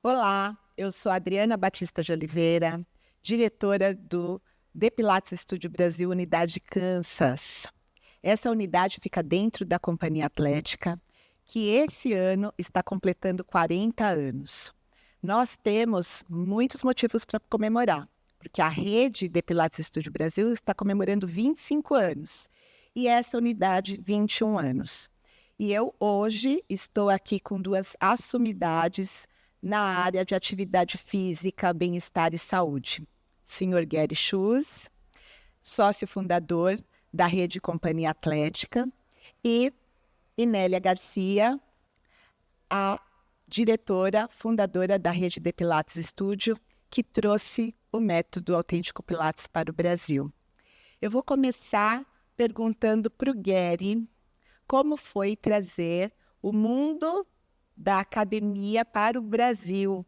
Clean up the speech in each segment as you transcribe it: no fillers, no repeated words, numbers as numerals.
Olá, eu sou Adriana Batista de Oliveira, diretora do The Pilates Studio Brasil, unidade Kansas. Essa unidade fica dentro da Companhia Atlética, que esse ano está completando 40 anos. Nós temos muitos motivos para comemorar, porque a rede The Pilates Studio Brasil está comemorando 25 anos e essa unidade 21 anos. E eu hoje estou aqui com duas assumidades na área de atividade física, bem-estar e saúde. Senhor Gary Schuz, sócio fundador da Rede Companhia Atlética, e Inélia Garcia, a diretora, fundadora da Rede The Pilates Studio, que trouxe o método Autêntico Pilates para o Brasil. Eu vou começar perguntando para o Gary como foi trazer o mundo da academia para o Brasil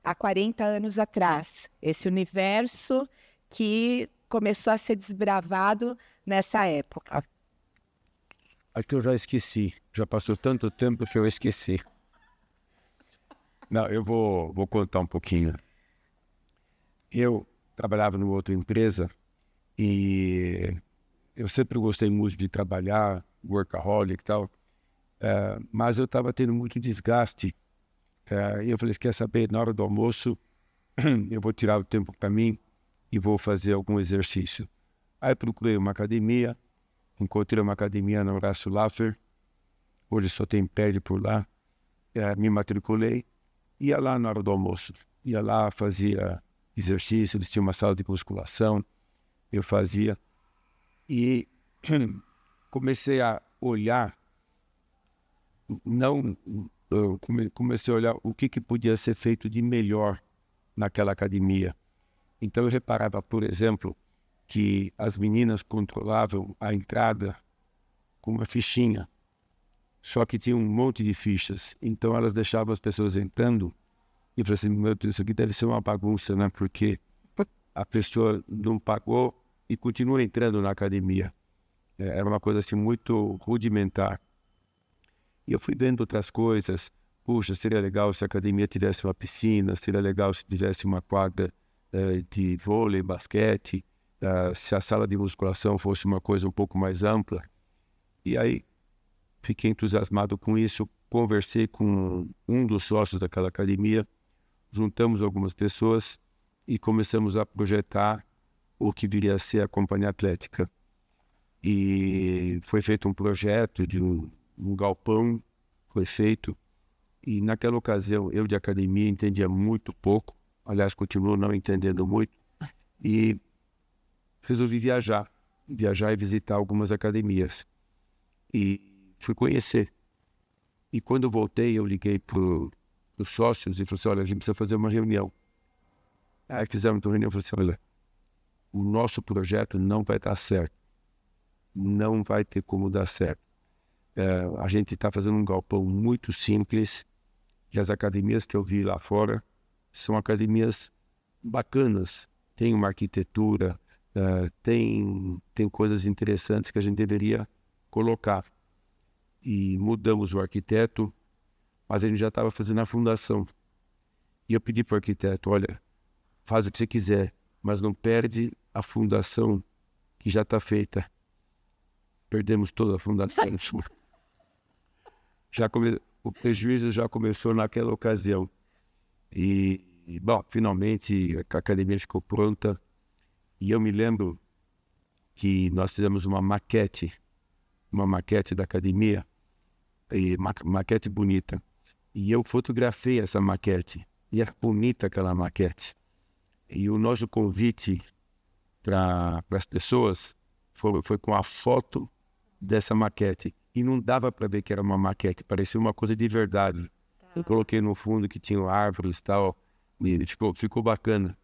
há 40 anos atrás. Esse universo que começou a ser desbravado nessa época. Acho que eu já esqueci. Já passou tanto tempo que eu esqueci. Não, eu vou contar um pouquinho. Eu trabalhava numa outra empresa e eu sempre gostei muito de trabalhar, workaholic e tal, mas eu estava tendo muito desgaste. E eu falei, quer saber, na hora do almoço, eu vou tirar o tempo para mim e vou fazer algum exercício. Aí procurei uma academia, encontrei uma academia no Horácio Laffer, hoje só tem pele por lá, me matriculei, ia lá na hora do almoço, ia lá, fazia exercício, eles tinham uma sala de musculação, eu fazia, e comecei a olhar, comecei a olhar o que podia ser feito de melhor naquela academia. Então eu reparava, por exemplo, que as meninas controlavam a entrada com uma fichinha, só que tinha um monte de fichas, então elas deixavam as pessoas entrando e eu falei assim, meu Deus, isso aqui deve ser uma bagunça, né? Porque a pessoa não pagou e continua entrando na academia. Era uma coisa assim muito rudimentar. E eu fui vendo outras coisas. Puxa, seria legal se a academia tivesse uma piscina, seria legal se tivesse uma quadra de vôlei, basquete, se a sala de musculação fosse uma coisa um pouco mais ampla. E aí fiquei entusiasmado com isso, conversei com um dos sócios daquela academia, juntamos algumas pessoas e começamos a projetar o que viria a ser a Companhia Atlética. E foi feito um projeto de um galpão, foi feito, e naquela ocasião eu de academia entendia muito pouco, aliás continuo não entendendo muito, e resolvi viajar e visitar algumas academias, e fui conhecer. E quando eu voltei eu liguei para os sócios e falei assim, olha, a gente precisa fazer uma reunião. Aí fizemos uma reunião e falei assim, olha, o nosso projeto não vai dar certo. Não vai ter como dar certo. A gente está fazendo um galpão muito simples e as academias que eu vi lá fora são academias bacanas. Tem uma arquitetura, tem coisas interessantes que a gente deveria colocar. E mudamos o arquiteto, mas ele já estava fazendo a fundação. E eu pedi para o arquiteto, olha, faz o que você quiser, mas não perde a fundação que já está feita. Perdemos toda a fundação. O prejuízo já começou naquela ocasião. E, bom, finalmente a academia ficou pronta. E eu me lembro que nós fizemos uma maquete da academia, e maquete bonita. E eu fotografei essa maquete. E era bonita aquela maquete. E o nosso convite para as pessoas foi com a foto dessa maquete. E não dava para ver que era uma maquete, parecia uma coisa de verdade. Eu coloquei no fundo que tinha árvores e tal, e ficou bacana.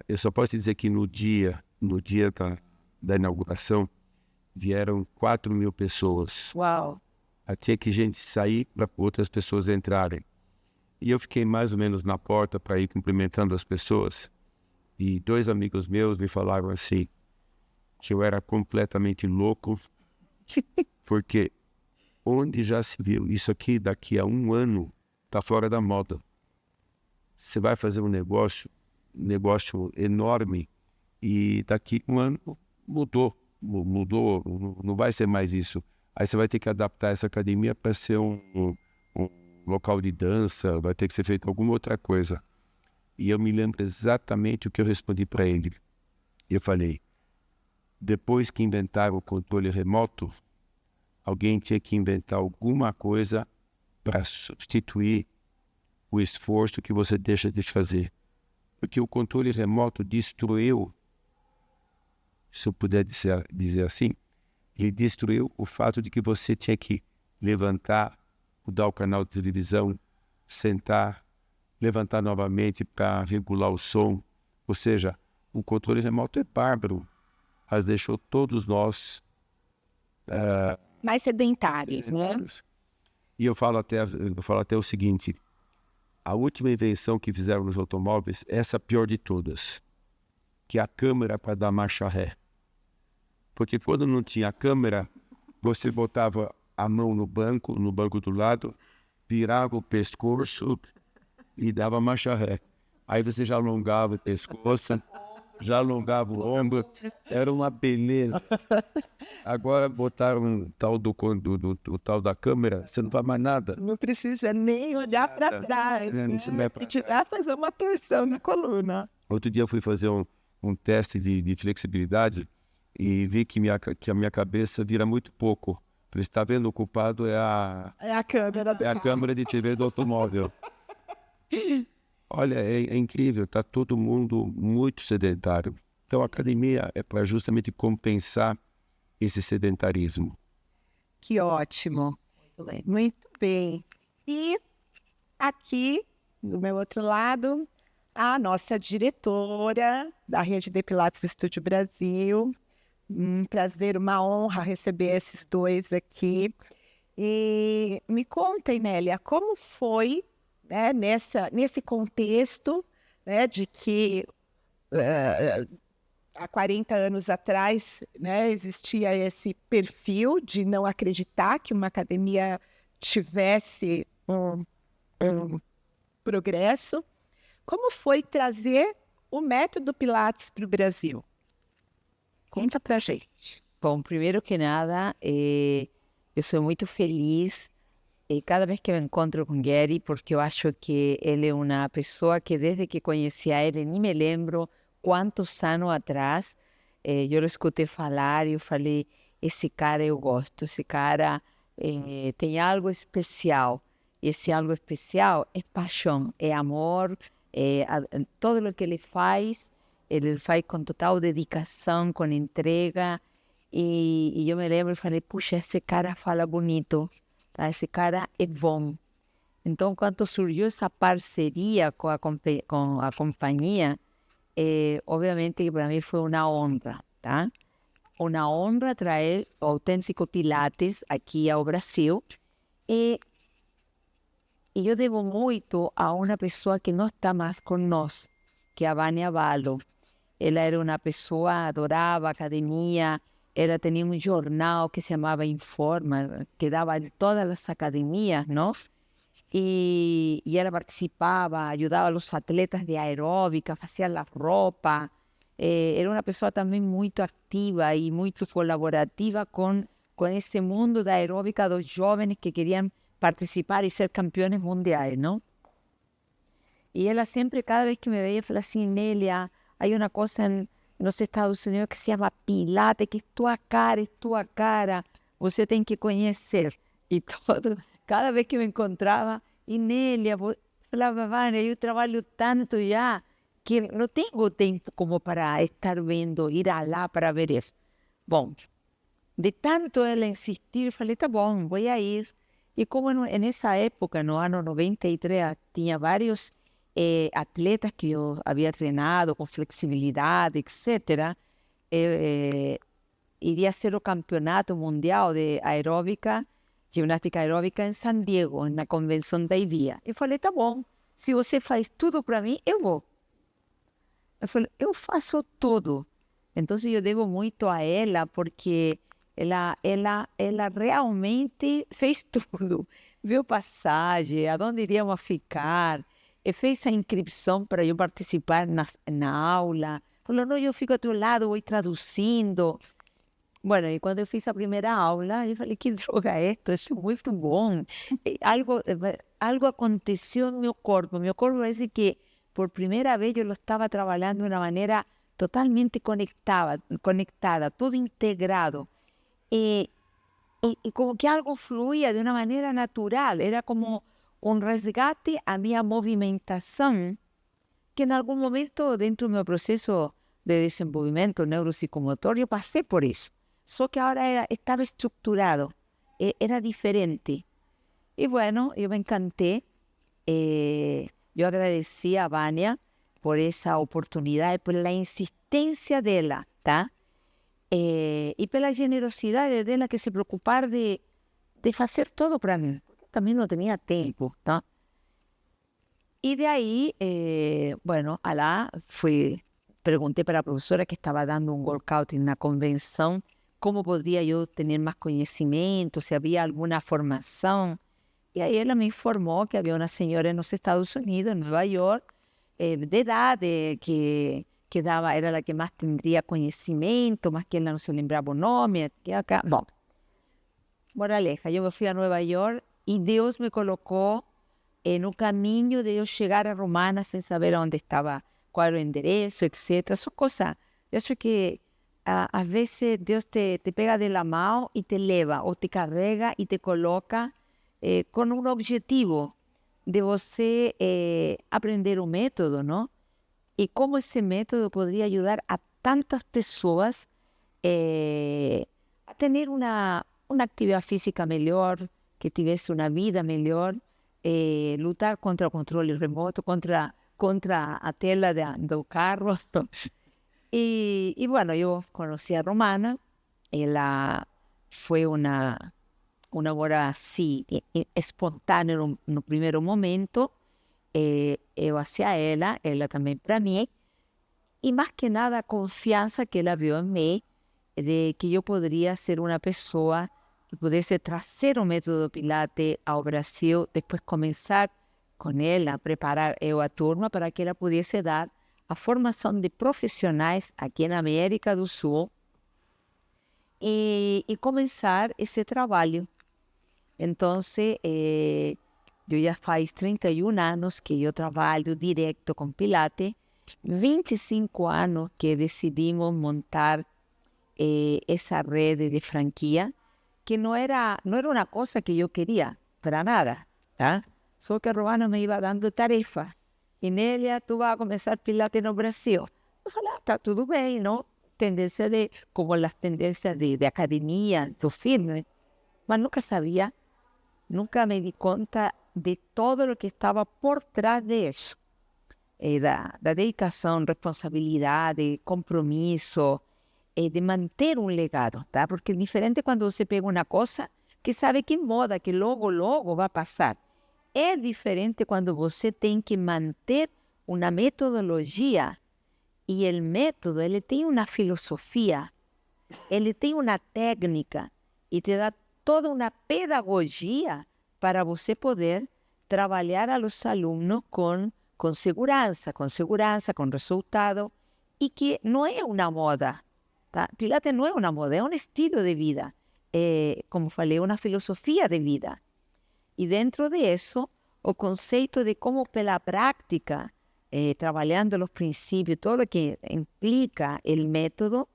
Eu só posso dizer que no dia da inauguração, vieram 4.000 pessoas. Uau! Tinha que gente sair para outras pessoas entrarem. E eu fiquei mais ou menos na porta para ir cumprimentando as pessoas. E 2 amigos meus me falaram assim, que eu era completamente louco, porque onde já se viu isso aqui daqui a 1 ano está fora da moda. você vai fazer um negócio enorme e daqui um ano mudou, não vai ser mais isso. Aí você vai ter que adaptar essa academia para ser um local de dança, vai ter que ser feito alguma outra coisa. E eu me lembro exatamente o que eu respondi para ele. Eu falei, depois que inventaram o controle remoto, alguém tinha que inventar alguma coisa para substituir o esforço que você deixa de fazer. Porque o controle remoto destruiu, se eu puder dizer assim, ele destruiu o fato de que você tinha que levantar, mudar o canal de televisão, sentar, levantar novamente para regular o som. Ou seja, o controle remoto é bárbaro, mas deixou todos nós mais sedentários, né? E eu falo até o seguinte, a última invenção que fizeram nos automóveis, essa a pior de todas, que é a câmera para dar marcha ré. Porque quando não tinha câmera, você botava a mão no banco do lado, virava o pescoço e dava marcha ré. Aí você já alongava o pescoço, já alongava o ombro, era uma beleza. Agora botaram um tal o tal da câmera, você não faz mais nada. Não precisa nem olhar para trás, né? E tirar, fazer uma torção na coluna. Outro dia eu fui fazer um teste de flexibilidade e vi que a minha cabeça vira muito pouco. Você está vendo, o culpado é a câmera do a câmera de TV do automóvel. Olha, é incrível, está todo mundo muito sedentário. Então a academia é para justamente compensar esse sedentarismo. Que ótimo. Muito bem. E aqui, do meu outro lado, a nossa diretora da Rede de Pilates Estúdio Brasil. Um prazer, uma honra receber esses dois aqui. E me contem, Nélia, como foi, né, nesse contexto, né, de que há 40 anos atrás, né, existia esse perfil de não acreditar que uma academia tivesse um progresso. Como foi trazer o método Pilates para o Brasil? Conta pra gente. Bom, primeiro que nada, eu sou muito feliz cada vez que me encontro com Gary, porque eu acho que ele é uma pessoa que desde que conheci a ele, nem me lembro quantos anos atrás, eu escutei falar e eu falei, esse cara eu gosto, esse cara tem algo especial. E esse algo especial é paixão, é amor, todo o que ele faz com total dedicação, com entrega. E eu me lembro e falei, puxa, esse cara fala bonito, tá? Esse cara é bom. Então, quando surgiu essa parceria com a companhia, obviamente que para mim foi uma honra, tá? Uma honra trazer o autêntico Pilates aqui ao Brasil. E eu devo muito a uma pessoa que não está mais conosco, que é a Vânia Baldo. Ela era uma pessoa, adorava a academia, ela tinha um jornal que se chamava Informa, que dava em todas as academias, não? E ela participava, ajudava os atletas de aeróbica, fazia a roupa. Era uma pessoa também muito ativa e muito colaborativa com esse mundo da aeróbica dos jovens que queriam participar e ser campeões mundiais, não? E ela sempre, cada vez que me veía, falava assim, Nélia, hay una cosa en los Estados Unidos que se llama Pilates, que es tua cara, você tem que conhecer. E todo, cada vez que me encontrava, e Nélia, falava, Vânia, eu trabalho tanto já, que não tenho tempo como para estar vendo, ir lá para ver isso. Bom, de tanto ela insistir, falei, tá bom, vou ir. E como nessa época, no ano 93, tinha vários atletas que eu havia treinado com flexibilidade, etc., iria ser o campeonato mundial de aeróbica, ginástica aeróbica em San Diego, na convenção da IVIA. Eu falei, tá bom, se você faz tudo para mim, eu vou. Eu falei, eu faço tudo. Então eu devo muito a ela, porque ela realmente fez tudo. Viu passagem, aonde iríamos ficar, fez a inscrição para eu participar na aula. Falou, não, eu fico ao teu lado, vou traduzindo. Bueno, e quando eu fiz a primeira aula, eu falei, que droga é esta? Isso é muito bom. Algo aconteceu no meu corpo. Meu corpo parece que, por primeira vez, eu lo estava trabalhando de uma maneira totalmente conectada, todo integrado. E como que algo fluía de uma maneira natural. Era como um resgate à minha movimentação, que em algum momento, dentro do meu processo de desenvolvimento neuropsicomotor, eu passei por isso. Só que agora estava estruturado, era diferente. E, bueno, eu me encantei. Eu agradeci a Vânia por essa oportunidade, pela insistência dela, tá? E pela generosidade dela, que se preocupar de fazer tudo para mim. Também não tinha tempo, tá? E de aí, bueno, lá perguntei para a professora que estava dando um workout na convenção, como podia eu ter mais conhecimento, se havia alguma formação. E aí ela me informou que havia uma senhora nos Estados Unidos, em Nova York, de idade, que dava, era a que mais teria conhecimento, mas que ela não se lembrava o nome. Que acá. Bom, moraleja, eu fui a Nova York e Deus me colocou no caminho de eu chegar a Romana sem saber onde estava, qual era o endereço, etc. São coisas, eu acho que às vezes Deus te pega de la mão e te leva, ou te carrega e te coloca com um objetivo de você aprender um método, não? E como esse método poderia ajudar a tantas pessoas a ter uma atividade física melhor, que tivesse uma vida melhor, lutar contra o controle remoto, contra a tela do carro. E, bueno, eu conheci a Romana, ela foi uma hora assim, espontânea no primeiro momento. Eu hacia ela também para mim, e mais que nada a confiança que ela viu em mim, de que eu poderia ser uma pessoa que pudesse trazer o método Pilates ao Brasil, depois começar com ela a preparar a turma para que ela pudesse dar a formação de profissionais aqui na América do Sul e começar esse trabalho. Então, eu já faz 31 anos que eu trabalho direto com Pilates, 25 anos que decidimos montar essa rede de franquia, que não era uma coisa que eu queria, para nada, tá? Só que a Romana me iba dando tarefa. E Nélia, tu vas a começar Pilates no Brasil. Eu falei, tá tudo bem, não? Tendência como as tendências de academia, do fitness. Mas nunca sabia, nunca me di conta de todo o que estava por trás disso. Da dedicação, responsabilidade, compromisso, de manter um legado, tá? Porque é diferente quando você pega uma coisa que sabe que moda, que logo vai passar. É diferente quando você tem que manter uma metodologia, e o método, ele tem uma filosofia, ele tem uma técnica e te dá toda uma pedagogia para você poder trabalhar a los alunos com segurança, com resultado, e que não é uma moda, tá? Pilates não é uma moda, é um estilo de vida, como falei, é uma filosofia de vida. E dentro disso, o conceito de como pela prática, trabalhando os princípios, todo o que implica o método,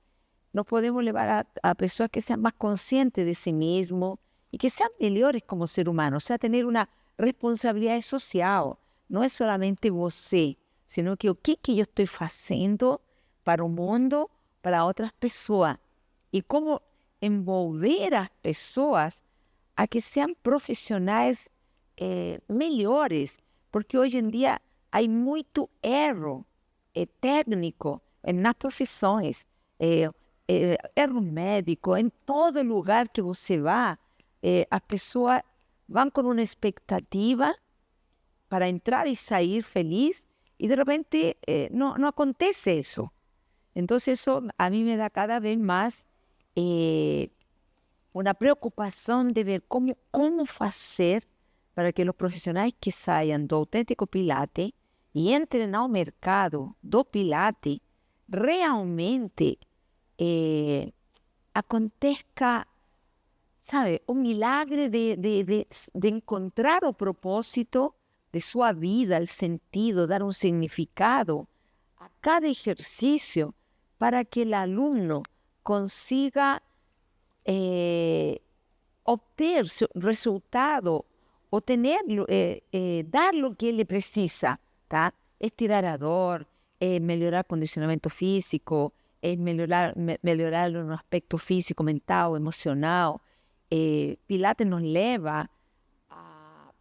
nós podemos levar a pessoas que sejam mais conscientes de si mesmos e que sejam melhores como ser humano, ou seja, ter uma responsabilidade social. Não é solamente você, sino que o que eu estou fazendo para o mundo, para outras pessoas, e como envolver as pessoas a que sejam profissionais melhores, porque hoje em dia há muito erro técnico nas profissões, erro médico, em todo lugar que você vá, as pessoas vão com uma expectativa para entrar e sair feliz, e de repente não acontece isso. Então isso a mim me dá cada vez mais uma preocupação de ver como fazer para que os profissionais que saiam do autêntico Pilates e entre no mercado do Pilates, realmente aconteça, sabe, um milagre de encontrar o propósito de sua vida, o sentido, dar um significado a cada exercício para que o aluno consiga obter su resultado o tener, dar lo que ele precisa, tá? Estirar a dor, melhorar condicionamento físico, melhorar no aspecto físico, mental, emocional. Pilates nos leva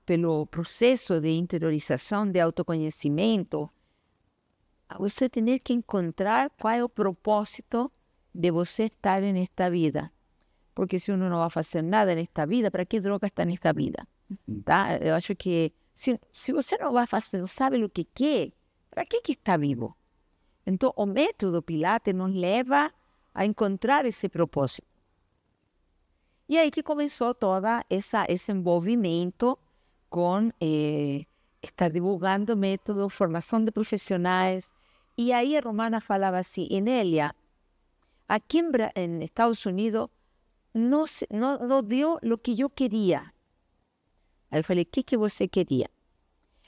pelo processo de interiorização, de autoconhecimento, a você ter que encontrar qual é o propósito de você estar nesta vida. Porque se uno não vai fazer nada nesta vida, para que droga está nesta vida? Tá? Eu acho que se você não vai fazer, não sabe o que quer, para que está vivo? Então, o método Pilates nos leva a encontrar esse propósito. E aí que começou todo esse envolvimento com estar divulgando método, formação de profissionais. E aí a Romana falava assim, Enélia, aqui em Estados Unidos não deu o que eu queria. Aí eu falei, o que você queria?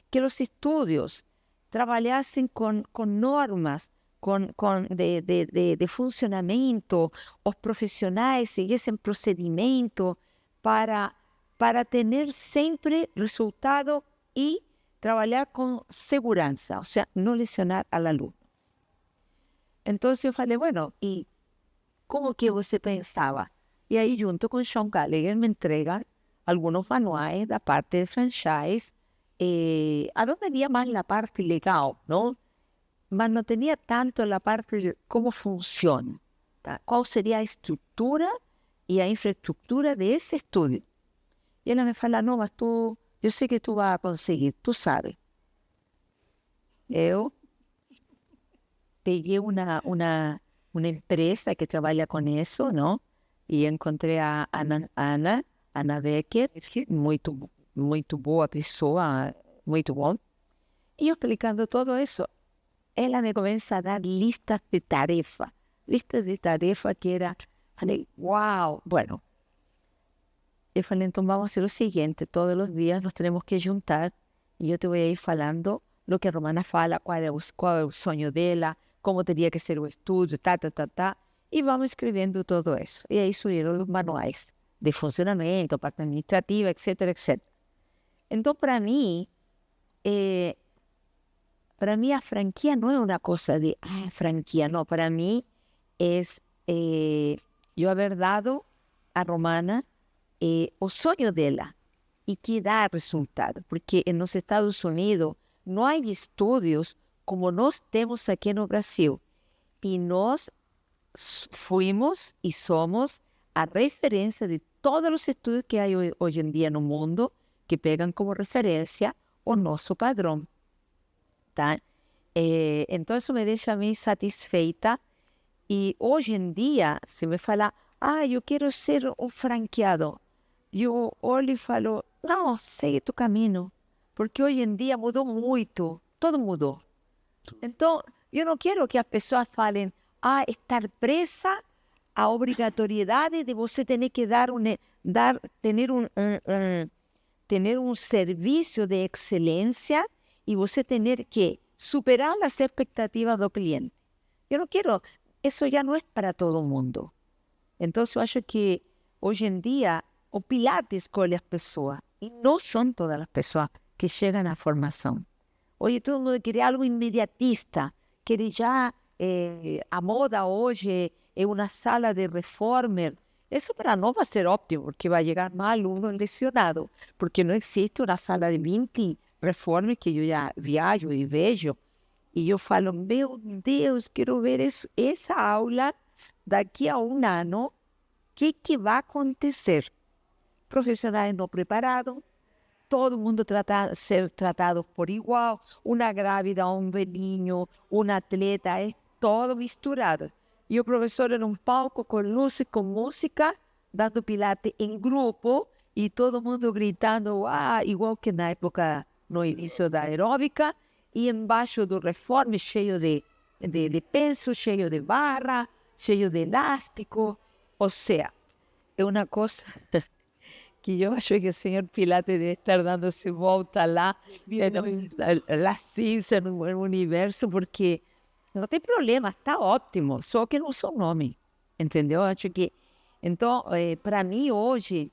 Que os estudos trabalhassem com normas, de funcionamento, os profissionais seguissem procedimento para ter sempre resultado e trabalhar com segurança, ou seja, não lesionar ao aluno. Então eu falei, bueno, e como que você pensava? E aí, junto com Sean Gallagher, me entrega alguns manuais da parte de franchise, onde havia mais a parte legal, não? Mas não tinha tanto a parte de como funciona, tá? Qual seria a estrutura e a infraestrutura desse estudo. E ela me fala, não, mas eu sei que tu vai conseguir, tu sabes. Eu peguei uma empresa que trabalha com isso, não? E encontrei a Ana Becker, muito boa pessoa, muito bom. E eu explicando tudo isso, ela me começa a dar listas de tarefa que era, falei, uau, bueno. Eu falei, então vamos a hacer lo siguiente, todos os dias nos temos que juntar e eu te vou ir falando lo que a Romana fala, qual é o sonho dela, como teria que ser o estudo, e vamos escrevendo tudo isso. E aí surgiram os manuais de funcionamento, parte administrativa, etc, etc. Então, para mim, a franquia não é uma coisa de franquia, não. Para mim, é eu haver dado a Romana o sonho dela e que dá resultado. Porque nos Estados Unidos não há estudos como nós temos aqui no Brasil. E nós fuimos e somos a referência de todos os estudos que há hoje em dia no mundo que pegam como referência o nosso padrão. Tá? Então, isso me deixa bem satisfeita. E hoje em dia, se me fala, eu quero ser um franqueado, eu olho e falo, não, segue tu caminho, porque hoje em dia mudou muito, tudo mudou. Então, eu não quero que as pessoas falem, estar presa à obrigatoriedade de você ter que ter um serviço de excelência e você ter que superar as expectativas do cliente. Eu não quero, isso já não é para todo mundo. Então, eu acho que hoje em dia o Pilates escolhe as pessoas e não são todas as pessoas que chegam à formação. Hoje todo mundo quer algo imediatista, quer já a moda hoje é uma sala de reformer. Isso para nós vai ser ótimo, porque vai chegar mais aluno lesionado, porque não existe uma sala de 20 reformer que eu já viajo e vejo. E eu falo, meu Deus, quero ver essa aula daqui a um ano, o que vai acontecer? Profissionais não preparados, todo mundo ser tratado por igual, uma grávida, um velhinho, um atleta, é todo misturado. E o professor era um palco com luz e com música, dando pilates em grupo, e todo mundo gritando, igual que na época, no início da aeróbica, e embaixo do reforme cheio de penso, cheio de barra, cheio de elástico. Ou seja, é uma coisa que eu acho que o senhor Pilates deve estar dando-se volta lá, lá cinza no universo, porque não tem problema, está ótimo, só que não sou nome, entendeu? Acho que, então, para mim hoje,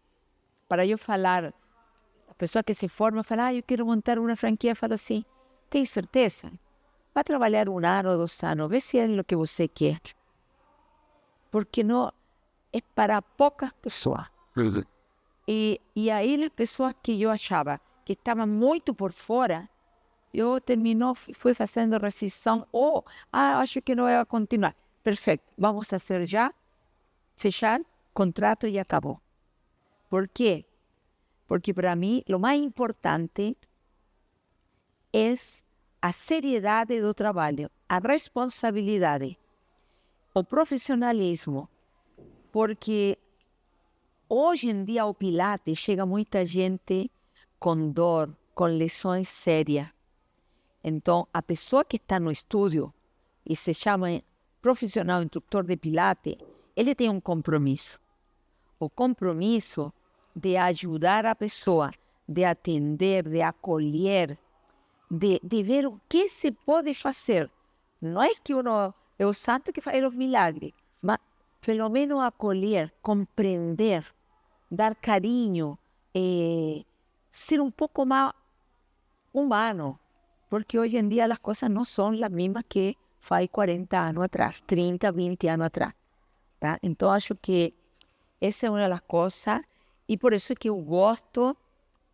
para eu falar, a pessoa que se forma fala, eu quero montar uma franquia, fala assim, tem certeza? Vai trabalhar 1 ano, 2 anos, vê se é o que você quer. Porque não é para poucas pessoas. E aí as pessoas que eu achava que estavam muito por fora, eu fui fazendo rescisão, acho que não vai continuar. Perfeito, vamos fazer já, fechar, contrato e acabou. Por quê? Porque para mim, o mais importante é a seriedade do trabalho, a responsabilidade, o profissionalismo, porque hoje em dia ao Pilates chega muita gente com dor, com lesões sérias. Então, a pessoa que está no estúdio e se chama profissional instrutor de Pilates, ele tem um compromisso. O compromisso de ajudar a pessoa, de atender, de acolher, de ver o que se pode fazer. Não é que uno é o santo que faz os milagres, mas pelo menos acolher, compreender, dar carinho, ser um pouco mais humano, porque hoje em dia as coisas não são as mesmas que faz 40 anos atrás, 30, 20 anos atrás. Tá? Então, acho que essa é uma das coisas, e por isso que eu gosto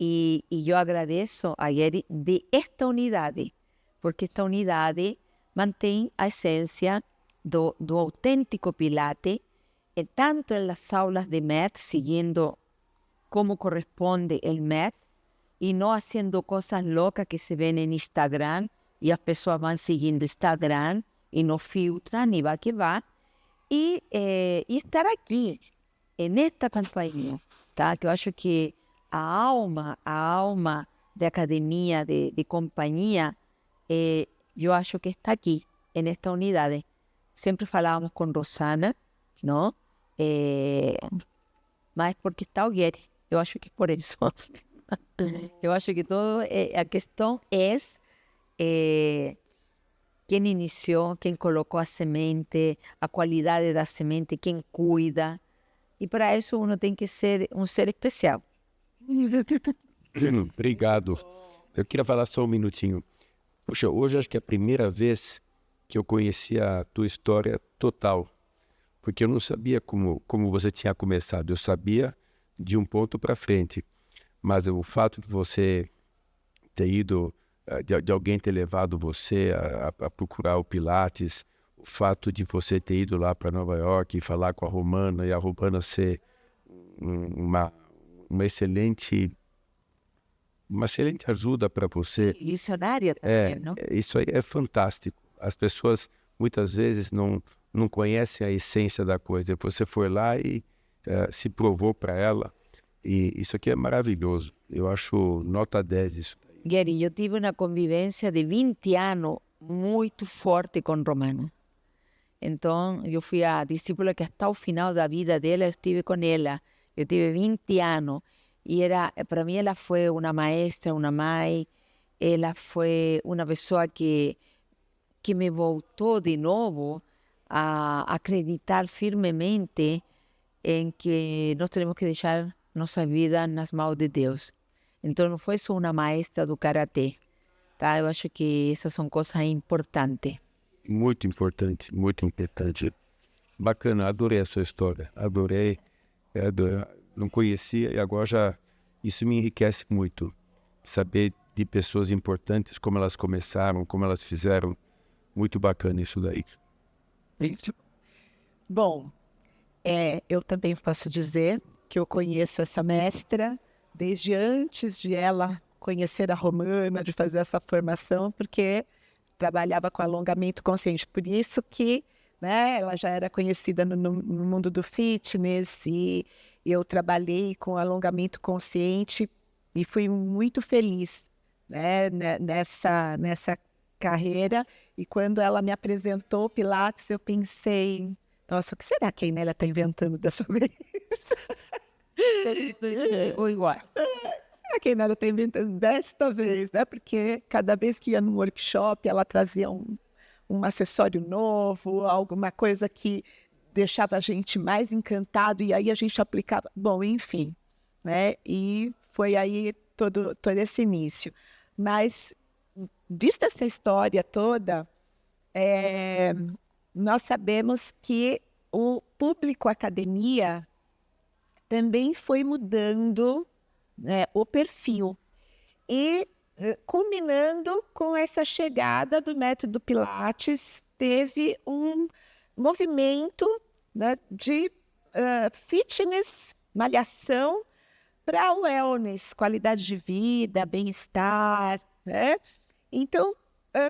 e eu agradeço a Gary de esta unidade, porque esta unidade mantém a essência do autêntico Pilates, tanto nas aulas de MET, seguindo como corresponde o MET, e não fazendo coisas loucas que se ven em Instagram, e as pessoas vão seguindo Instagram, e não filtram, e vai que vai, e estar aqui, nesta companhia, tá? Que eu acho que a alma da academia, de companhia, eu acho que está aqui, nesta unidade. Sempre falávamos com Rosana, não? Mas porque está o Gary, eu acho que por isso. Eu acho que a questão é quem iniciou, quem colocou a semente, a qualidade da semente, quem cuida. E para isso uno tem que ser um ser especial. Obrigado. Eu queria falar só um minutinho. Puxa, hoje acho que é a primeira vez que eu conheci a tua história total. Porque eu não sabia como você tinha começado. Eu sabia de um ponto para frente. Mas o fato de você ter ido, de alguém ter levado você a procurar o Pilates, o fato de você ter ido lá para Nova York e falar com a Romana, e a Romana ser uma excelente ajuda para você. Missionária também, não? Isso aí é fantástico. As pessoas muitas vezes não conhecem a essência da coisa. Você foi lá e se provou para ela. E isso aqui é maravilhoso. Eu acho nota 10 isso. Gary, eu tive uma convivência de 20 anos muito forte com Romana. Então, eu fui a discípula que até o final da vida dela eu estive com ela. Eu tive 20 anos. E para mim ela foi uma maestra, uma mãe. Ela foi uma pessoa que me voltou de novo a acreditar firmemente em que nós temos que deixar nossa vida nas mãos de Deus. Então não foi só uma maestra do karatê, tá? Eu acho que essas são coisas importantes. Muito importante, muito importante. Bacana, adorei a sua história, adorei. Não conhecia e agora isso me enriquece muito. Saber de pessoas importantes, como elas começaram, como elas fizeram. Muito bacana isso daí. Bom, eu também posso dizer que eu conheço essa mestra desde antes de ela conhecer a Romana, de fazer essa formação, porque trabalhava com alongamento consciente. Por isso que, né, ela já era conhecida no mundo do fitness, e eu trabalhei com alongamento consciente e fui muito feliz, né, nessa carreira. E quando ela me apresentou o Pilates, eu pensei, nossa, o que será que a Inélia está inventando dessa vez? Ou igual. Será que a Inélia está inventando desta vez, né? Porque cada vez que ia no workshop, ela trazia um acessório novo, alguma coisa que deixava a gente mais encantado, e aí a gente aplicava. Bom, enfim, né? E foi aí todo esse início. Mas, vista essa história toda, nós sabemos que o público academia também foi mudando, né, o perfil. E, combinando com essa chegada do método Pilates, teve um movimento, né, de fitness, malhação, para wellness, qualidade de vida, bem-estar, né? Então,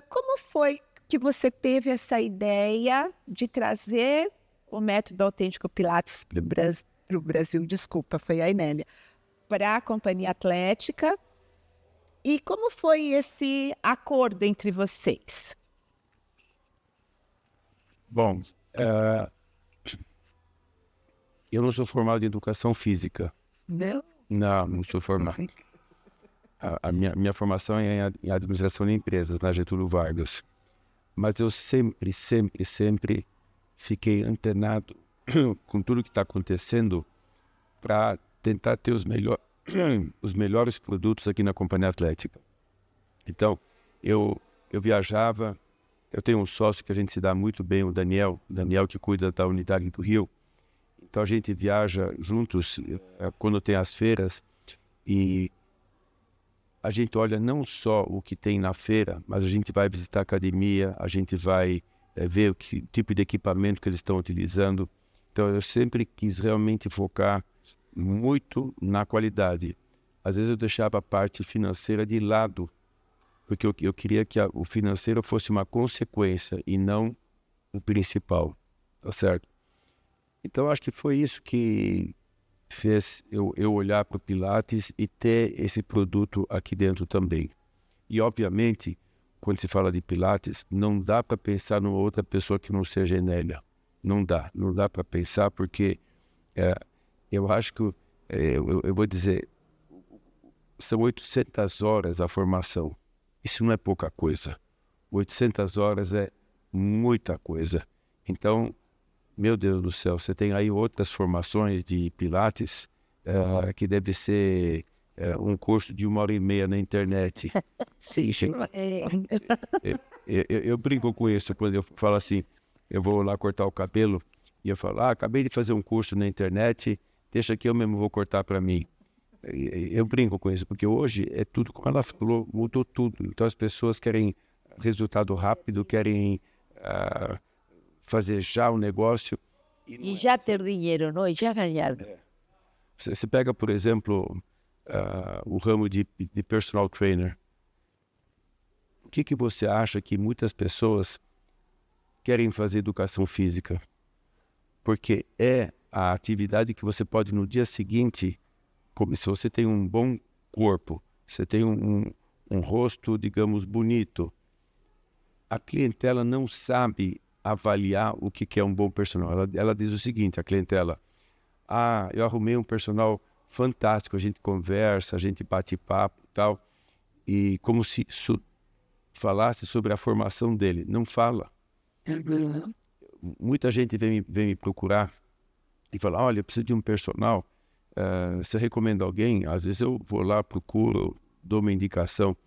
como foi que você teve essa ideia de trazer o método autêntico Pilates para o Brasil? Desculpa, foi a Inélia. Para a Companhia Atlética. E como foi esse acordo entre vocês? Bom, eu não sou formado em educação física. Não? Não sou formado. A minha formação é em administração de empresas, na Getúlio Vargas. Mas eu sempre fiquei antenado com tudo que está acontecendo para tentar ter os melhores produtos aqui na Companhia Atlética. Então, eu viajava, eu tenho um sócio que a gente se dá muito bem, o Daniel que cuida da unidade do Rio. Então a gente viaja juntos quando tem as feiras e a gente olha não só o que tem na feira, mas a gente vai visitar a academia, a gente vai ver o tipo de equipamento que eles estão utilizando. Então eu sempre quis realmente focar muito na qualidade. Às vezes eu deixava a parte financeira de lado, porque eu queria que o financeiro fosse uma consequência e não o principal, tá certo? Então acho que foi isso que fez eu olhar para o Pilates e ter esse produto aqui dentro também. E obviamente, quando se fala de Pilates, não dá para pensar numa outra pessoa que não seja Inélia. Não dá para pensar, porque eu acho que, eu vou dizer, são 800 horas a formação. Isso não é pouca coisa. 800 horas é muita coisa. Então, meu Deus do céu, você tem aí outras formações de Pilates que deve ser um curso de 1h30 na internet. Sim, eu brinco com isso quando eu falo assim, eu vou lá cortar o cabelo e eu falo, acabei de fazer um curso na internet, deixa que eu mesmo vou cortar para mim. Eu brinco com isso, porque hoje é tudo como ela falou, mudou tudo. Então as pessoas querem resultado rápido, querem fazer já o negócio. E já ter dinheiro, não? E já ganhar. Você pega, por exemplo, o ramo de personal trainer. O que você acha que muitas pessoas querem fazer educação física? Porque é a atividade que você pode no dia seguinte, se você tem um bom corpo, você tem um rosto, digamos, bonito, a clientela não sabe avaliar o que é um bom personal. Ela diz o seguinte, a clientela, eu arrumei um personal fantástico, a gente conversa, a gente bate papo e tal, e como se isso falasse sobre a formação dele. Não fala. Muita gente vem me procurar e fala, olha, eu preciso de um personal, você recomenda alguém? Às vezes eu vou lá, procuro, dou uma indicação,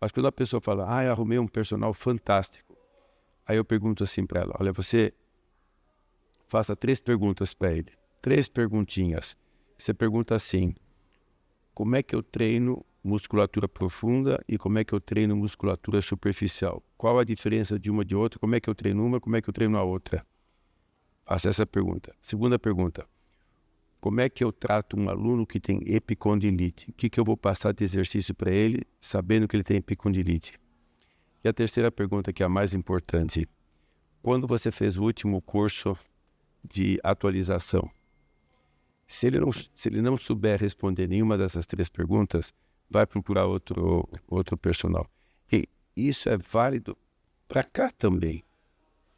mas quando a pessoa fala, eu arrumei um personal fantástico, aí eu pergunto assim para ela, olha, você faça 3 perguntas para ele, 3 perguntinhas. Você pergunta assim, como é que eu treino musculatura profunda e como é que eu treino musculatura superficial? Qual a diferença de uma de outra? Como é que eu treino uma, como é que eu treino a outra? Faça essa pergunta. Segunda pergunta, como é que eu trato um aluno que tem epicondilite? O que eu vou passar de exercício para ele, sabendo que ele tem epicondilite? E a terceira pergunta, que é a mais importante, quando você fez o último curso de atualização? Se ele não souber responder nenhuma dessas 3 perguntas, vai procurar outro personal. E isso é válido para cá também.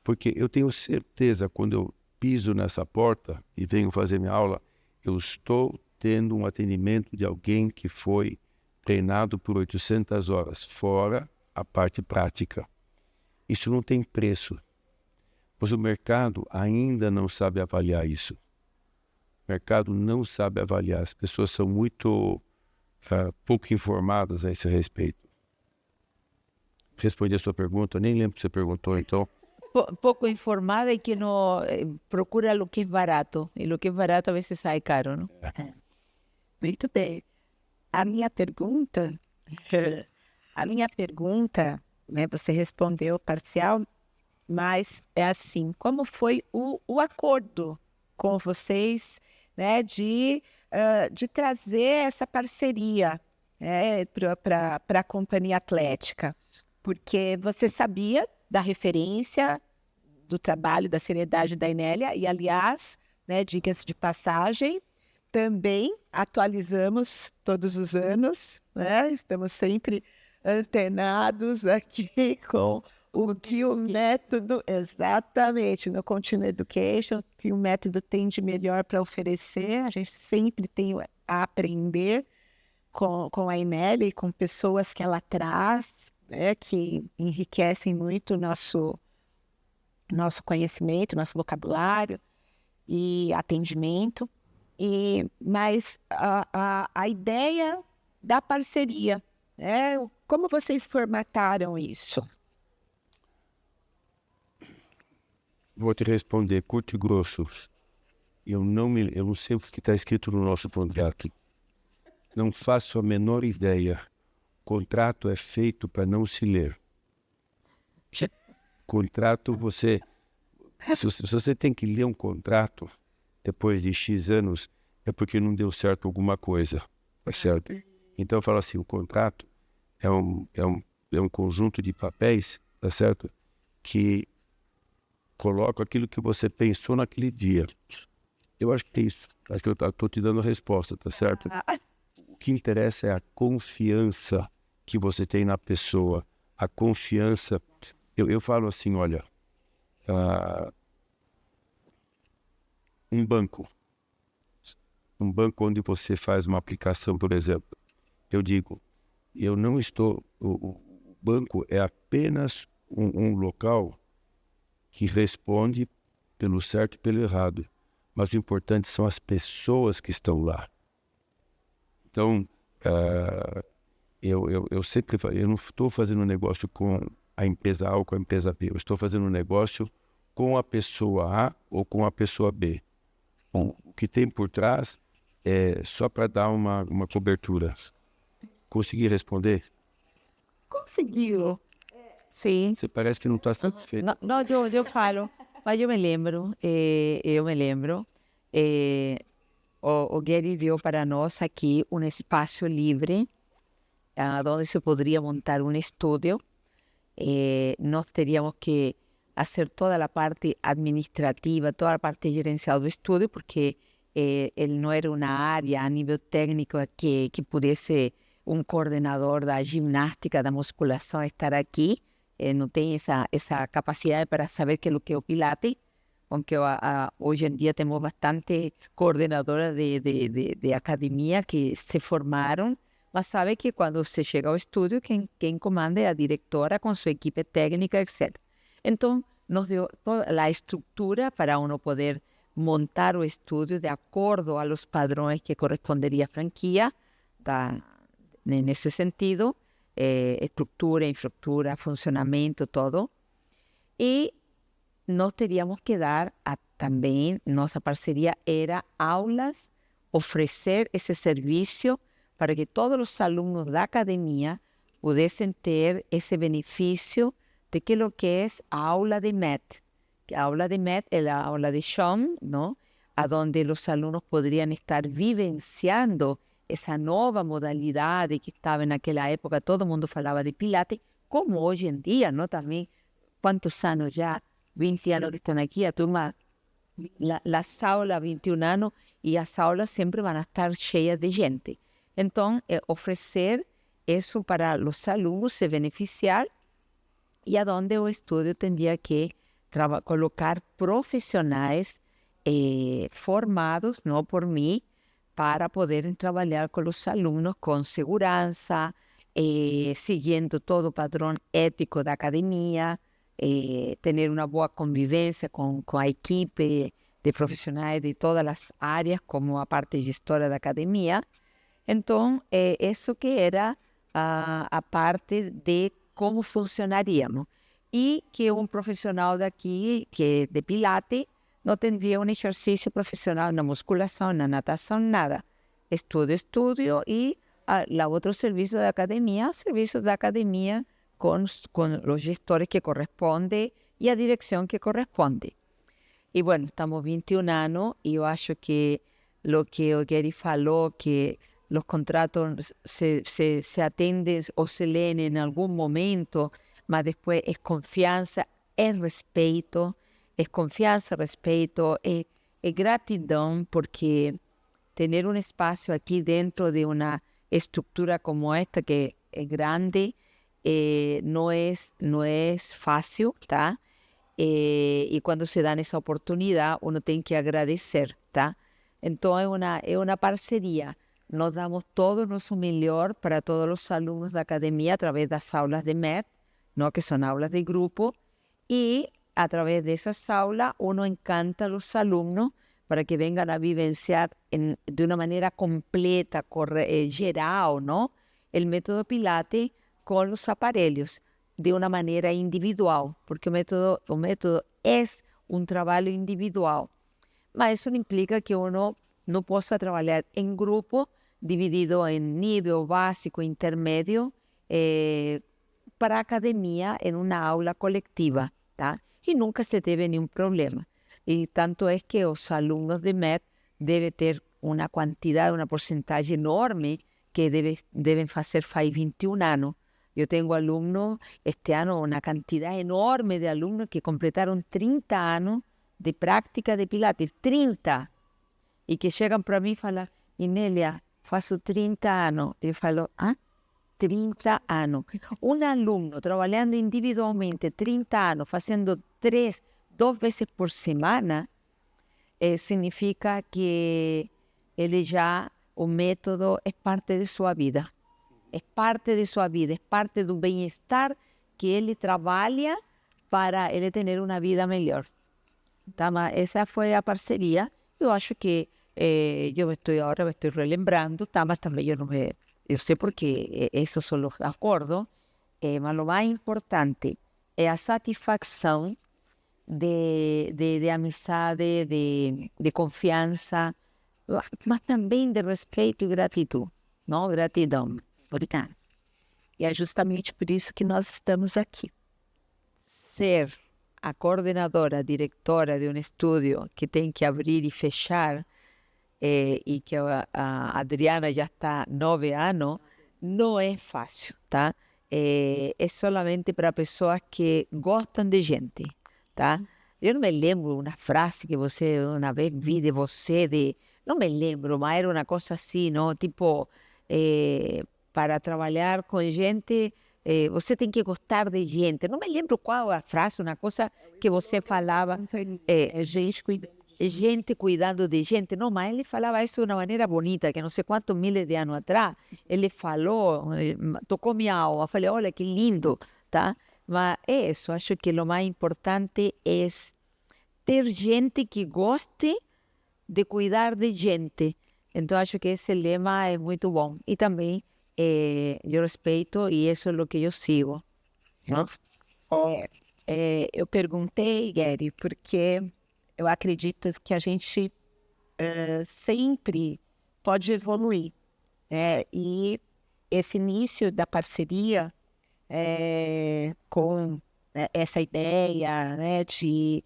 Porque eu tenho certeza, quando eu piso nessa porta e venho fazer minha aula, eu estou tendo um atendimento de alguém que foi treinado por 800 horas, fora a parte prática. Isso não tem preço, pois o mercado ainda não sabe avaliar isso. O mercado não sabe avaliar, as pessoas são muito pouco informadas a esse respeito. Respondi a sua pergunta, nem lembro que você perguntou, então. Pouco informada y que no procura lo que es barato. Y lo que es barato a veces sai caro, ¿no? Muito bem. A minha pergunta, né, você respondeu parcial, mas é assim, como foi o acordo com vocês, né, de trazer essa parceria, né, para a Companhia Atlética? Porque você sabia da referência do trabalho, da seriedade da Inélia, e aliás, né, diga-se de passagem, também atualizamos todos os anos, né? Estamos sempre antenados aqui com o que o método, exatamente, no Continuing Education, que o método tem de melhor para oferecer. A gente sempre tem a aprender com a Inélia e com pessoas que ela traz, né, que enriquecem muito o nosso conhecimento, nosso vocabulário e atendimento. Mas a ideia da parceria, né? Como vocês formataram isso? Vou te responder curto e grosso. Eu não sei o que está escrito no nosso contrato. Não faço a menor ideia. Contrato é feito para não se ler. Contrato, se você tem que ler um contrato depois de X anos, é porque não deu certo alguma coisa, tá certo? Então eu falo assim, o contrato é um conjunto de papéis, tá certo? Que coloca aquilo que você pensou naquele dia. Eu acho que é isso. Acho que eu estou te dando a resposta, tá certo? O que interessa é a confiança que você tem na pessoa. A confiança. Eu falo assim, olha, um banco onde você faz uma aplicação, por exemplo, eu digo, o banco é apenas um local que responde pelo certo e pelo errado, mas o importante são as pessoas que estão lá. Então, eu sempre falo, eu não estou fazendo negócio com a empresa A ou com a empresa B, eu estou fazendo negócio com a pessoa A ou com a pessoa B. Bom, o que tem por trás é só para dar uma cobertura. Consegui responder? Conseguiu. Sí. Você parece que não está satisfeito. No, yo falo, mas eu me lembro, o Gary dio para nós aqui um espaço livre, onde se poderia montar um estúdio. Nós teríamos que hacer toda la parte administrativa, toda la parte gerencial do estúdio, porque ele não era uma área a nível técnico que pudesse um coordenador da ginástica, da musculação estar aqui. Não tem essa capacidade para saber que é o que é o Pilates, aunque hoje em dia temos bastante coordenadoras de academia que se formaram, mas sabe que quando se chega ao estúdio, quem comanda é a diretora com sua equipe técnica, etc. Então, nos deu toda a estrutura para uno poder montar o estúdio de acordo a los padrões que corresponderia à franquia, nesse sentido, estrutura, infraestrutura, funcionamento, todo. E nós teríamos que dar também, nossa parceria era aulas, oferecer esse serviço para que todos os alunos da academia pudessem ter esse benefício de que lo que es aula de MET. Que aula de MET es la aula de Sean, ¿no? A donde los alumnos podrían estar vivenciando essa nova modalidade que estava naquela época, todo mundo falava de Pilates, como hoje em dia, ¿no? Também, quantos anos já? 20 anos que estão aqui, a turma, las aulas, 21 anos, e as aulas sempre vão estar cheias de gente. Então, oferecer isso para os alunos se beneficiar e aonde o estúdio tinha que colocar profissionais formados, não por mim, para poderem trabalhar com os alunos com segurança, seguindo todo o padrão ético da academia, ter uma boa convivência com a equipe de profissionais de todas as áreas, como a parte gestora da academia. Então, isso que era a parte de como funcionaríamos. E que um profissional daqui, que de Pilates, não teria um exercício profissional na musculação, na natação, nada. Estúdio e o outro serviço da academia com os gestores que correspondem e a direção que corresponde. E, bueno, estamos 21 anos e eu acho que o que o Gary falou, que os contratos se atendem ou se leem em algum momento, mas depois é confiança, é respeito, é gratidão, porque ter um espaço aqui dentro de uma estrutura como esta, que é grande, não é fácil, tá? E quando se dá essa oportunidade, uno tem que agradecer, tá? Então, é uma parceria. Nós damos todo o nosso melhor para todos os alunos da academia através das aulas de MEP, ¿no? Que são aulas de grupo, e através dessas aulas, uno encanta os alunos para que vengan a vivenciar de uma maneira completa, geral, ¿no? El método Pilates com os aparelhos, de uma maneira individual, porque o método é um trabalho individual. Mas isso não implica que uno não possa trabalhar em grupo, dividido em nível básico, intermédio, para a academia, em uma aula coletiva, tá? E nunca se teve nenhum problema. E tanto é que os alunos de MED devem ter uma quantidade, uma porcentagem enorme que devem fazer faz 21 anos. Eu tenho alunos, este ano, uma quantidade enorme de alunos que completaram 30 anos de prática de Pilates, 30, e que chegam para mim e falam: Inélia, faço 30 anos. Eu falo: 30 anos. Um aluno trabalhando individualmente 30 anos, fazendo 2 vezes por semana, significa que o método é parte de sua vida. É parte de sua vida, é parte do bem-estar que ele trabalha para ele ter uma vida melhor. Tá? Mas essa foi a parceria. Eu acho que agora me estou relembrando, tá? Mas também eu sei porque esses são os acordos, mas o mais importante é a satisfação de amizade, de confiança, mas também de respeito e gratidão, não? Gratidão. Obrigada. E é justamente por isso que nós estamos aqui. Ser a coordenadora, a diretora de um estúdio que tem que abrir e fechar, e que a Adriana já está 9 anos, não é fácil, tá? É solamente para pessoas que gostam de gente, tá? Eu não me lembro uma frase que você uma vez vi de você, não me lembro, mas era uma coisa assim, não? Tipo, para trabalhar com gente, você tem que gostar de gente. Não me lembro qual a frase, uma coisa que você falava. Gente cuidando de gente. Não, mas ele falava isso de uma maneira bonita, que não sei quantos miles de anos atrás, ele falou, tocou minha alma. Falei: olha, que lindo, tá? Mas é isso, acho que o mais importante é ter gente que goste de cuidar de gente. Então, acho que esse lema é muito bom. E também eu respeito e isso é o que eu sigo. Eu perguntei, Gary, porque eu acredito que a gente sempre pode evoluir, né? E esse início da parceria com essa ideia, né, de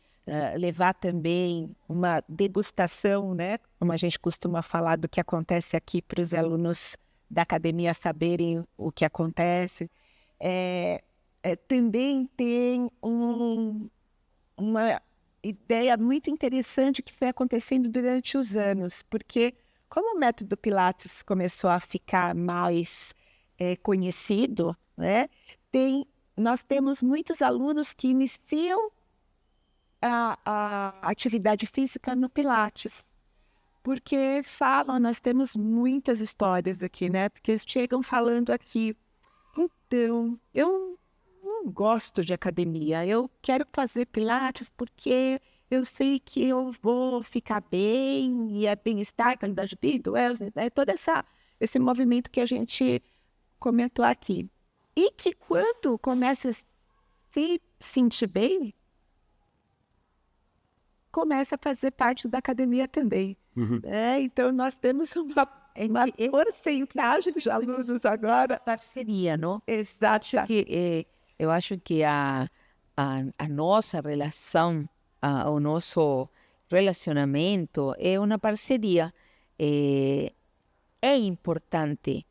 levar também uma degustação, né, como a gente costuma falar, do que acontece aqui para os alunos da academia saberem o que acontece, também tem uma ideia muito interessante que foi acontecendo durante os anos, porque como o método Pilates começou a ficar mais conhecido, né, tem nós temos muitos alunos que iniciam a atividade física no Pilates, porque falam, nós temos muitas histórias aqui, né? Porque eles chegam falando aqui, então, eu não gosto de academia, eu quero fazer Pilates porque eu sei que eu vou ficar bem, e é bem-estar, qualidade de vida, é todo esse movimento que a gente comentou aqui. E que quando começa a se sentir bem, começa a fazer parte da academia também. Então, nós temos uma porcentagem de alunos agora. Parceria, não? Exato. Eu acho que a nossa relação, o nosso relacionamento é uma parceria. É importante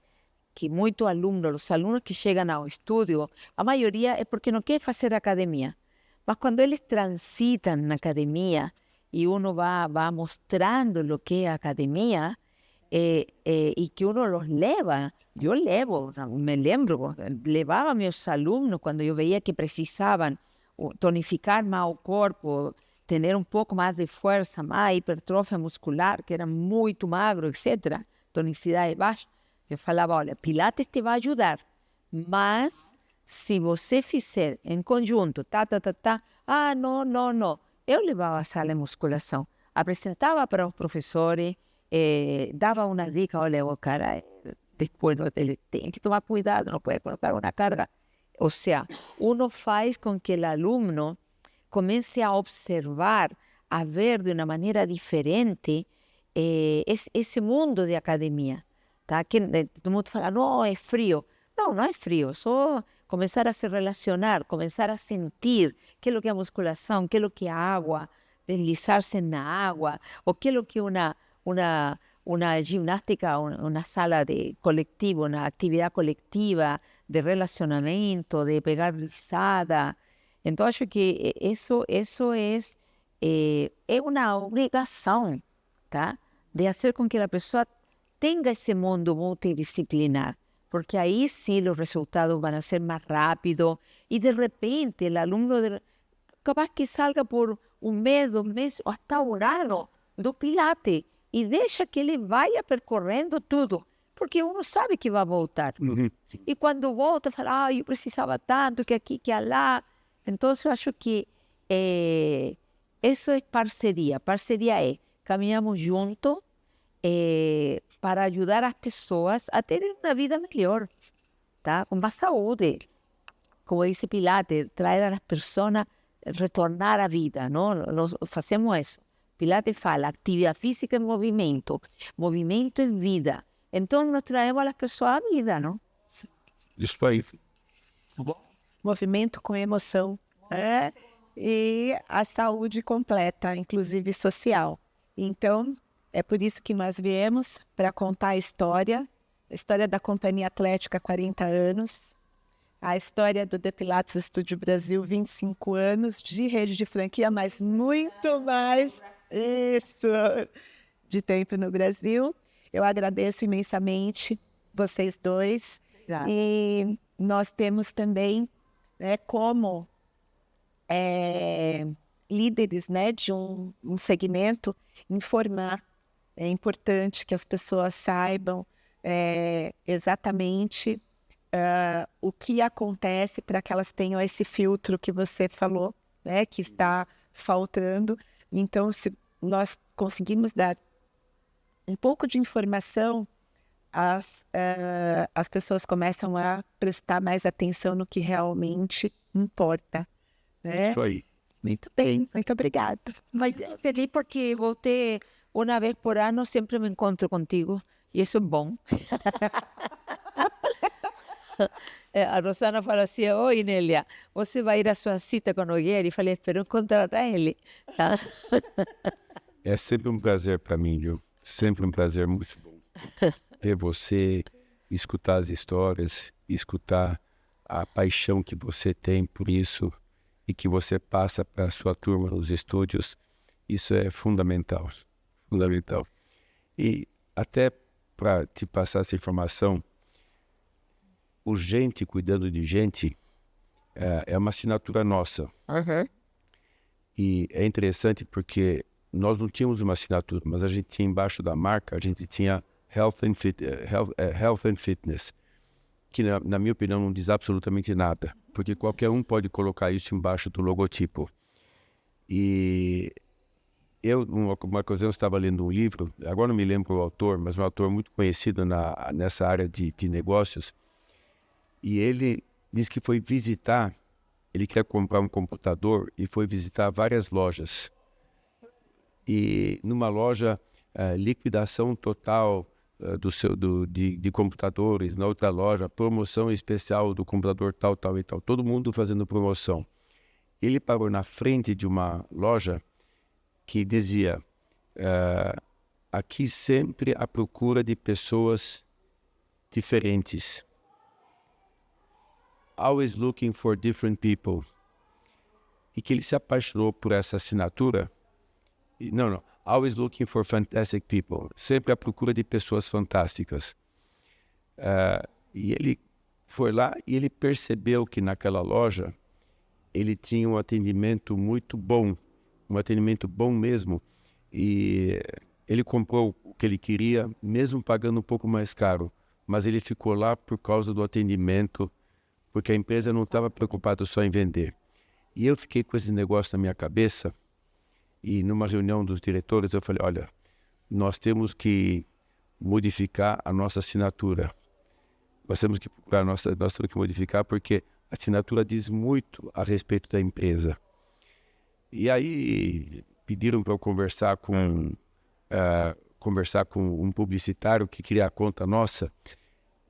que muitos alunos, os alunos que chegam ao estúdio, a maioria é porque não quer fazer academia. Mas quando eles transitam na academia e uno va mostrando o que é a academia, e que uno los leva, eu levo, me lembro, levava meus alunos quando eu veia que precisavam tonificar mais o corpo, ter um pouco mais de força, mais hipertrofia muscular, que era muito magro, etc., tonicidade baixa. Eu falava, olha, Pilates te vai ajudar, mas se você fizer em conjunto, não. Eu levava a sala de musculação, apresentava para os professores, dava uma dica, olha, o cara, depois ele tem que tomar cuidado, não pode colocar uma carga. Ou seja, uno faz com que o aluno comece a observar, a ver de uma maneira diferente esse mundo de academia. Tá? Que todo mundo fala, não, é frio. Não é frio, só começar a se relacionar, começar a sentir que é o que é a musculação, que é o que é a água, deslizar-se na água, ou que é o que é uma ginástica, uma sala de coletivo, uma atividade coletiva, de relacionamento, de pegar risada. Então, acho que isso é uma obrigação, tá? De fazer com que a pessoa tenha esse mundo multidisciplinar, porque aí sim os resultados vão ser mais rápidos e de repente o aluno capaz que salga por um mês, 2 meses, ou até um ano do Pilates e deixa que ele vá percorrendo tudo, porque uno sabe que vai voltar. E quando volta, fala, eu precisava tanto, que aqui, que lá. Então, eu acho que isso é parceria. Parceria é, caminhamos juntos, para ajudar as pessoas a terem uma vida melhor, tá? Com mais saúde. Como diz Pilates, trazer as pessoas, retornar à vida, não? Nós fazemos isso. Pilates fala, atividade física e movimento é vida. Então, nós traemos as pessoas à vida, não? Isso aí. Movimento com emoção, e a saúde completa, inclusive social. Então, é por isso que nós viemos, para contar a história da Companhia Atlética há 40 anos, a história do The Pilates Studio Brasil, 25 anos de rede de franquia, mas muito mais de tempo no Brasil. Eu agradeço imensamente vocês dois. Claro. E nós temos também, como líderes, de um segmento, informar. É importante que as pessoas saibam exatamente o que acontece para que elas tenham esse filtro que você falou, que está faltando. Então, se nós conseguimos dar um pouco de informação, as pessoas começam a prestar mais atenção no que realmente importa. Isso aí. Muito bem, muito obrigada. Mas feliz porque vou ter, uma vez por ano, sempre me encontro contigo. E isso é bom. A Rosana fala assim, oi, Nélia, você vai ir à sua cita com o Nogueira? E falei, espero encontrar ele. Tá? É sempre um prazer para mim, viu? Sempre um prazer muito bom ver você, escutar as histórias, escutar a paixão que você tem por isso e que você passa para a sua turma nos estúdios. Isso é fundamental, fundamental. E até para te passar essa informação, o Gente Cuidando de Gente é uma assinatura nossa. Uhum. E é interessante porque nós não tínhamos uma assinatura, mas a gente tinha embaixo da marca, a gente tinha Health and Fitness, que na minha opinião não diz absolutamente nada, porque qualquer um pode colocar isso embaixo do logotipo. E eu, uma ocasião, estava lendo um livro, agora não me lembro o autor, mas um autor muito conhecido nessa área de negócios, e ele disse que foi visitar, ele quer comprar um computador e foi visitar várias lojas. E numa loja, liquidação total de computadores, na outra loja, promoção especial do computador tal, tal e tal, todo mundo fazendo promoção. Ele parou na frente de uma loja que dizia, aqui sempre à procura de pessoas diferentes. Always looking for different people. E que ele se apaixonou por essa assinatura. Não. Always looking for fantastic people. Sempre à procura de pessoas fantásticas. E ele foi lá e ele percebeu que naquela loja ele tinha um atendimento muito bom. Um atendimento bom mesmo. E ele comprou o que ele queria, mesmo pagando um pouco mais caro. Mas ele ficou lá por causa do atendimento, porque a empresa não estava preocupada só em vender. E eu fiquei com esse negócio na minha cabeça, e numa reunião dos diretores eu falei, olha, nós temos que modificar a nossa assinatura. Nós temos que modificar porque a assinatura diz muito a respeito da empresa. E aí pediram para eu conversar com um publicitário que queria a conta nossa,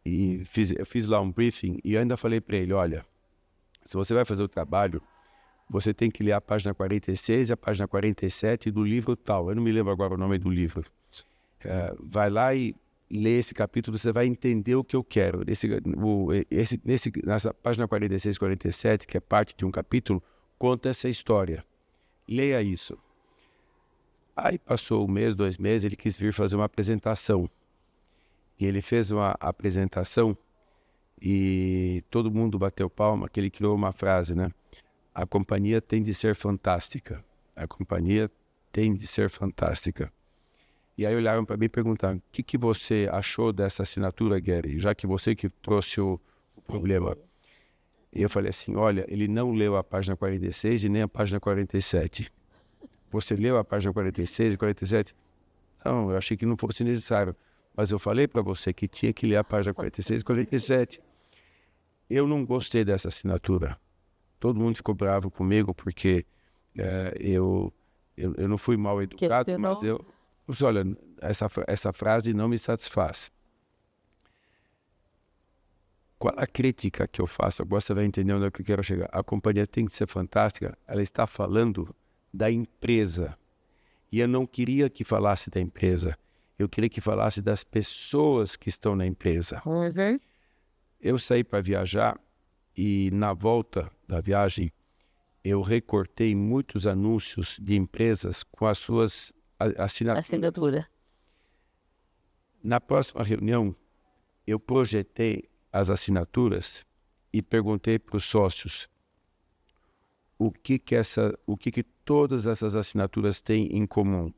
e eu fiz lá um briefing e ainda falei para ele, olha, se você vai fazer o trabalho, você tem que ler a página 46 e a página 47 do livro tal. Eu não me lembro agora o nome do livro. Vai lá e lê esse capítulo, você vai entender o que eu quero. Nessa página 46 e 47, que é parte de um capítulo, conta essa história. Leia isso. Aí passou 1 mês, 2 meses, ele quis vir fazer uma apresentação. E ele fez uma apresentação e todo mundo bateu palma, que ele criou uma frase, né? A companhia tem de ser fantástica. A companhia tem de ser fantástica. E aí olharam para mim e perguntaram, o que você achou dessa assinatura, Gary? Já que você que trouxe o problema. E eu falei assim, olha, ele não leu a página 46 e nem a página 47. Você leu a página 46 e 47? Não, eu achei que não fosse necessário. Mas eu falei para você que tinha que ler a página 46 e 47. Eu não gostei dessa assinatura. Todo mundo ficou bravo comigo porque eu não fui mal educado, mas olha, essa frase não me satisfaz. Qual a crítica que eu faço? Agora você vai entender onde é que eu quero chegar. A companhia tem que ser fantástica. Ela está falando da empresa. E eu não queria que falasse da empresa. Eu queria que falasse das pessoas que estão na empresa. Uhum. Eu saí para viajar e na volta da viagem eu recortei muitos anúncios de empresas com as suas assinaturas. Na próxima reunião, eu projetei as assinaturas e perguntei para os sócios o que todas essas assinaturas têm em comum.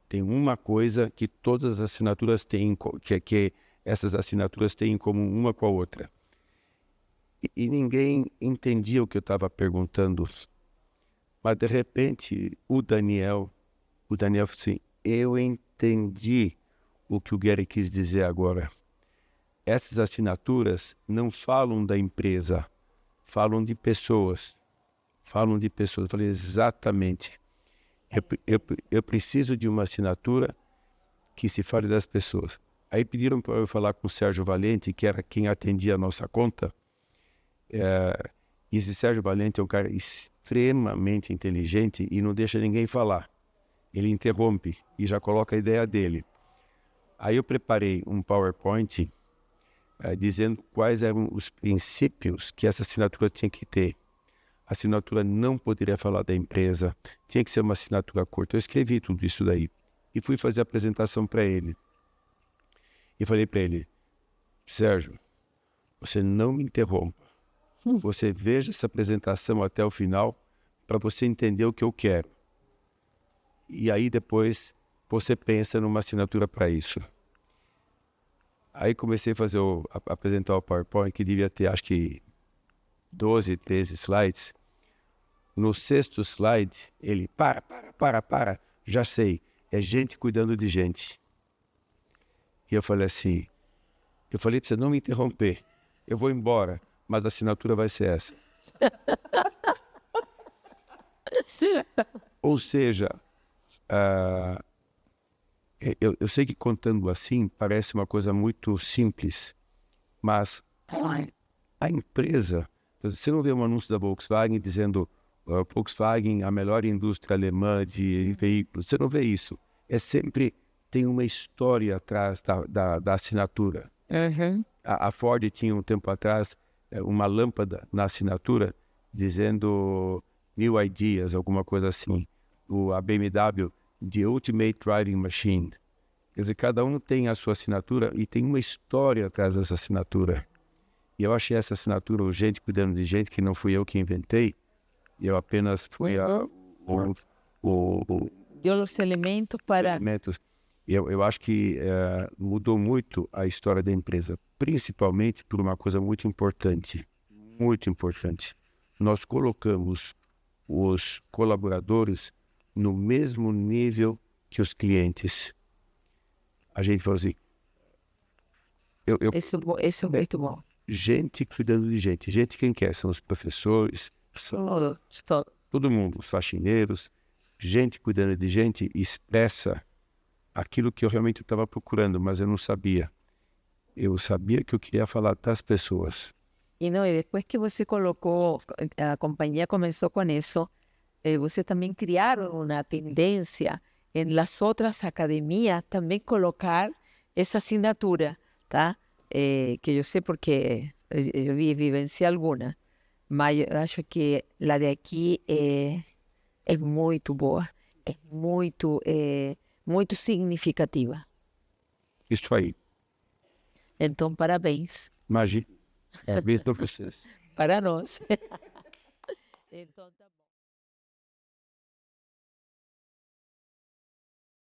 Tem uma coisa que todas as assinaturas têm, que essas assinaturas têm em comum uma com a outra. E ninguém entendia o que eu estava perguntando. Mas, de repente, o Daniel falou assim, eu entendi o que o Gary quis dizer agora. Essas assinaturas não falam da empresa, falam de pessoas. Eu falei, exatamente. Eu preciso de uma assinatura que se fale das pessoas. Aí pediram para eu falar com o Sérgio Valente, que era quem atendia a nossa conta. E esse Sérgio Valente é um cara extremamente inteligente e não deixa ninguém falar. Ele interrompe e já coloca a ideia dele. Aí eu preparei um PowerPoint dizendo quais eram os princípios que essa assinatura tinha que ter. A assinatura não poderia falar da empresa, tinha que ser uma assinatura curta. Eu escrevi tudo isso daí e fui fazer a apresentação para ele. E falei para ele, Sérgio, você não me interrompa. você veja essa apresentação até o final para você entender o que eu quero. E aí depois você pensa numa assinatura para isso. Aí comecei a apresentar o PowerPoint, que devia ter, acho que, 12, 13 slides. No 6º slide, ele, para, já sei, é gente cuidando de gente. E eu falei assim, para você não me interromper, eu vou embora, mas a assinatura vai ser essa. Ou seja, eu sei que contando assim parece uma coisa muito simples, mas a empresa, você não vê um anúncio da Volkswagen dizendo Volkswagen, a melhor indústria alemã de veículos, você não vê isso. É sempre, tem uma história atrás da assinatura. Uhum. A Ford tinha um tempo atrás uma lâmpada na assinatura dizendo New Ideas, alguma coisa assim. A BMW, The Ultimate Driving Machine. Quer dizer, cada um tem a sua assinatura e tem uma história atrás dessa assinatura. E eu achei essa assinatura, o gente cuidando de gente, que não fui eu que inventei, eu apenas fui Deu os elementos para... elementos. Eu acho que mudou muito a história da empresa, principalmente por uma coisa muito importante. Muito importante. Nós colocamos os colaboradores no mesmo nível que os clientes. A gente falou assim... Isso é muito bom. Gente cuidando de gente. Gente quem quer? São os professores, são todo mundo, os faxineiros. Gente cuidando de gente expressa aquilo que eu realmente estava procurando, mas eu não sabia. Eu sabia que eu queria falar das pessoas. E depois que você colocou, a companhia começou com isso, você também criaram uma tendência em las outras academias também colocar essa assinatura, tá? Que eu sei porque eu vivenciei alguna, mas eu acho que a de aqui é muito boa, é muito significativa. Isso aí. Então, parabéns. Imagina. Parabéns para vocês. Para nós. Então, tá bom.